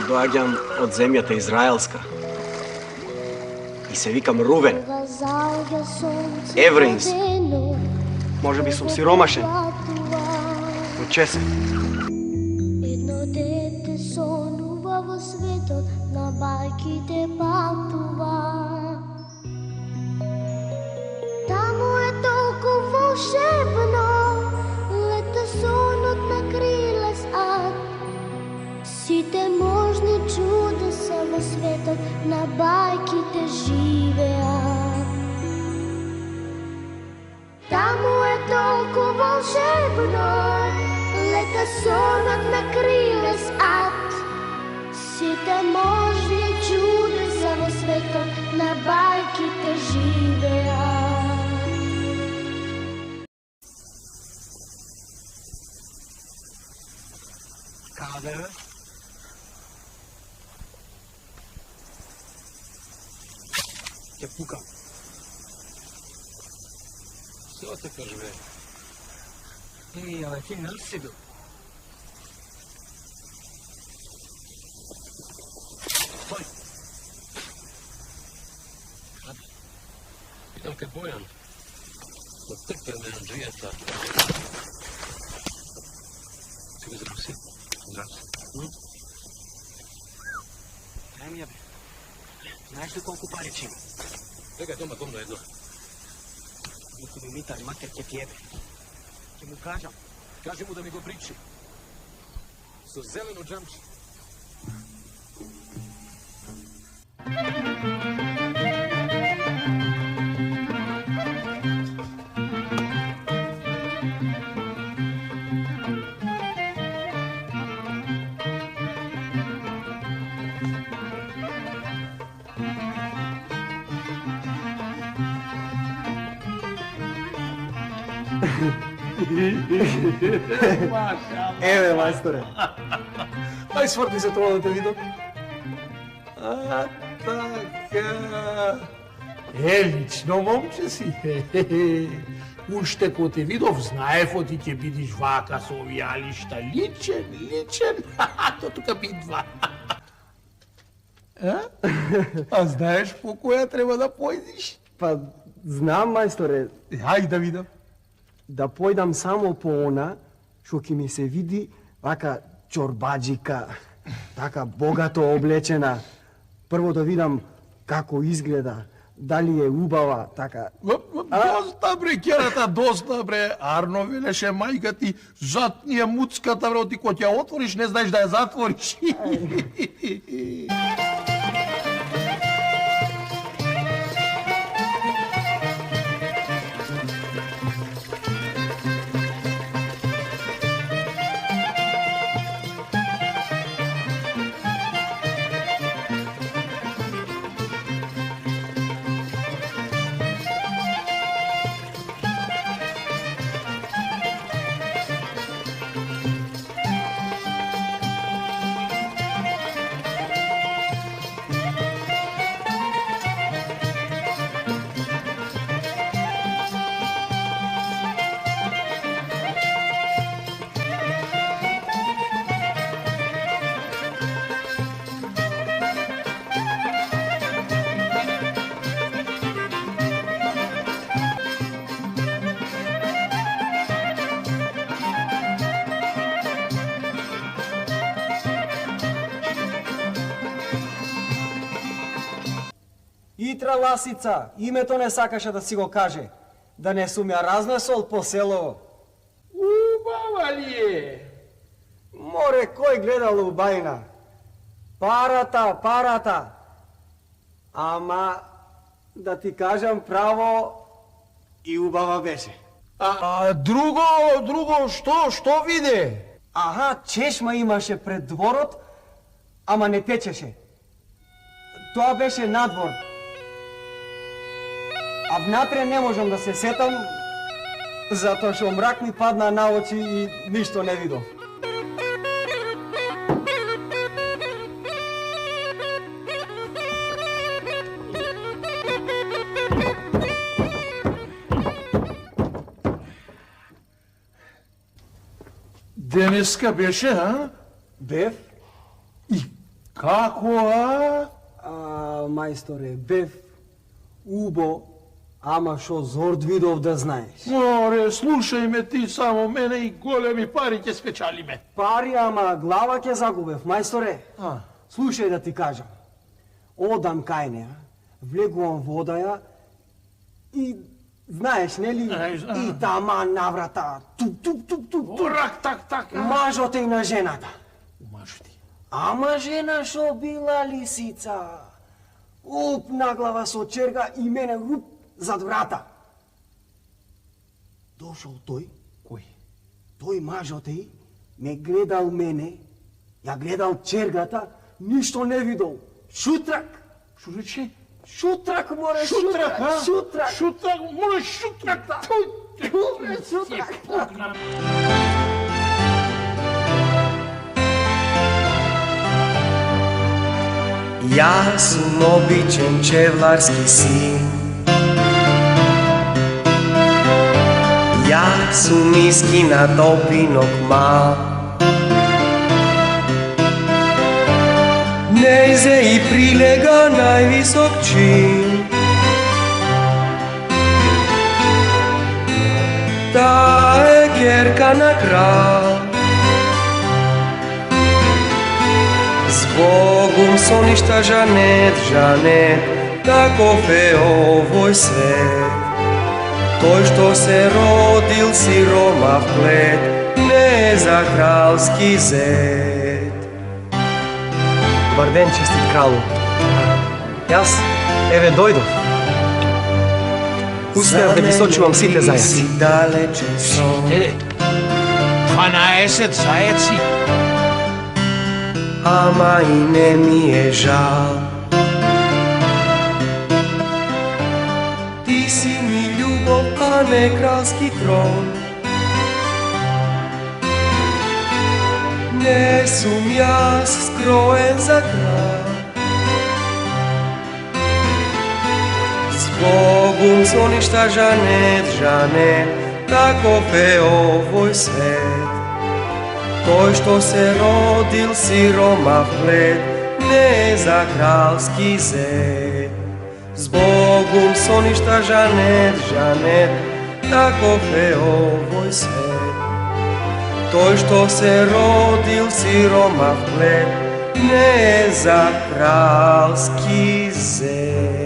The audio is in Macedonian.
Доаѓам од земјата Израелска и се викам Рувен. Евреински. Може би сум сиромашен, но чесен. Едно дете сонува во светот, на бајките патува. Таму е толку волшебно, лета сонот на крилес ад. Сите можни чудеса во светот, на бајките живеат. Таму е толку волшебно, лета сонот на крилес ад. Сите можни чудеса во светот, на бајките живеат. Каде бе? Ќе пукам. Што те кажеш бе? Але ти не си бил. Стој! Питам ке Бојан. Но трпе ме на джијата. Си го здрав си? Здрав си. Дај ми ја бе. Знаеш ли колку пари ќе има? Чекај дома гомно едно. Ники ми митар, макер ќе ти ебе. Ќе му кажам. Кажи му да ми го причи. Со зелено джамче. Еве, мајсторе. Ај сврти се тоа да те видам. А, така. Лично момче си. Уште ко те видов, знаев оти ќе бидиш вака со овие алишта. Личен. То тука бидва. А знаеш по која треба да појдиш? Па, знам, мајсторе, Ај да видам. да појдам само по она, што ќе ми се види вака чорбаджика, така богато облечена. Прво да видам како изгледа, дали е убава, така. Доста бре, керата, доста бре. Арно велеше мајка ти, зад ние муцката бре, ти кој ќе отвориш, не знаеш да ја затвориш. Итра Ласица, името не сакаше да си го каже, да не сум ја разнесол по село. Убава ли е? Море, кој гледал убајна? Парата. Ама, да ти кажам право, и убава беше. Друго, што виде? Аха, чешма имаше пред дворот, ама не течеше. Тоа беше надвор. А внатре не можам да се сетам, затоа што мрак ми падна на очи и ништо не видов. Денеска беше, а? Бев? И Како, Мајсторе, бев убо, ама шо зорд видов да знаеш. Море, слушај ме ти само, мене и големи пари ќе спечалиме. Пари, ама глава ќе загубев, мајсторе. Слушај да ти кажам. Одам кај неа, влегувам водаја и знаеш, нели? И тама наврата, тук. Орак, так. Мажот е и на жената. Мажот ти. Ама жена шо била лисица. Уп на глава со черга и мене уп зад врата. Дошол тој. Кој? Тој мажот е, ме гледал мене, ја гледал чергата, ништо не видел. Шутрак! Шо рече? Шутрак, море, Шутрак, а? Шутрак! Шутрак, море, шутрак! Шутрак! Јас сум обичен чевларски син. Јас сум искинат опинок мал. Нејзе и прилега највисок чин. Таа е ќерка на крал. Збогум со ништа Жанет, таков е овој свет. Тој што се родил сиромав плет, не за кралски зет. Добар ден, честит кралу. Јас, еве, дојдов. Успеав да ги сочувам сите зајаци. Далечен сон. 12 зајаци. Ама и не ми е жал. Ти си ми љубов, а не кралски трон. Не сум јас скроен за крал. Збогум со ништа Жанет, таков е овој свет. Тој што се родил сиромав плет, не за кралски зет. Збогум со ништа Жанет, таков е овој свет. Тој што се родил сиромав плет, не за кралски зет.